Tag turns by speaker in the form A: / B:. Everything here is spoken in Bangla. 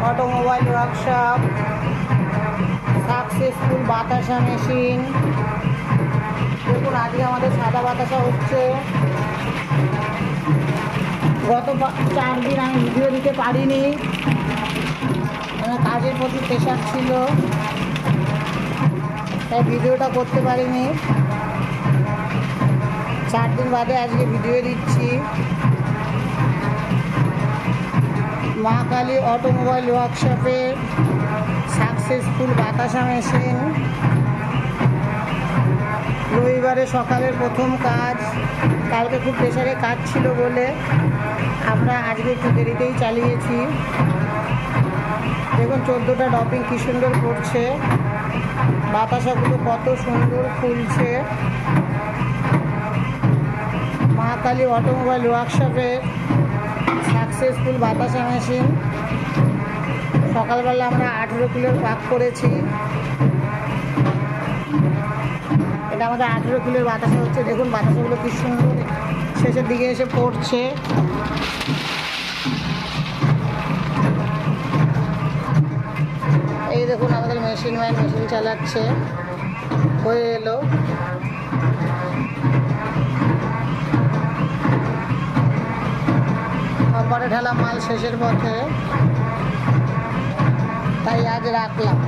A: অটোমোবাইল ওয়ার্কশপ, সাকসেসফুল বাতাসা মেশিন। দেখুন আজকে আমাদের সাদা বাতাসা হচ্ছে। গত 4 দিন আমি ভিডিও দিতে পারিনি, আমার কাজের প্রতি প্রেশার ছিল, তাই ভিডিওটা করতে পারিনি। 4 দিন বাদে আজকে ভিডিও দিচ্ছি। মা কালী অটোমোবাইল ওয়ার্কশপের সাকসেসফুল বাতাসা মেশিন। রবিবারে সকালের প্রথম কাজ, কালকে খুব প্রেশারে কাজ ছিল বলে আমরা আজকে একটু দেরিতেই চালিয়েছি। দেখুন 14টা ড্রপিং কী সুন্দর করছে, বাতাসাগুলো কত সুন্দর ফুলছে। মা কালী অটোমোবাইল ওয়ার্কশপের সাকসেসফুল বাতাসা মেশিন। সকালবেলা আমরা 18 কিলোর পাক করেছি। এটা আমাদের 18 কিলোর বাতাসা হচ্ছে। দেখুন বাতাসাগুলো কি সুন্দর শেষের দিকে এসে পড়ছে। এই দেখুন আমাদের মেশিন ম্যান মেশিন চালাচ্ছে, হয়ে এলো। পরে ঢালা মাল শেষের পথে, তাই আজ রাখলাম।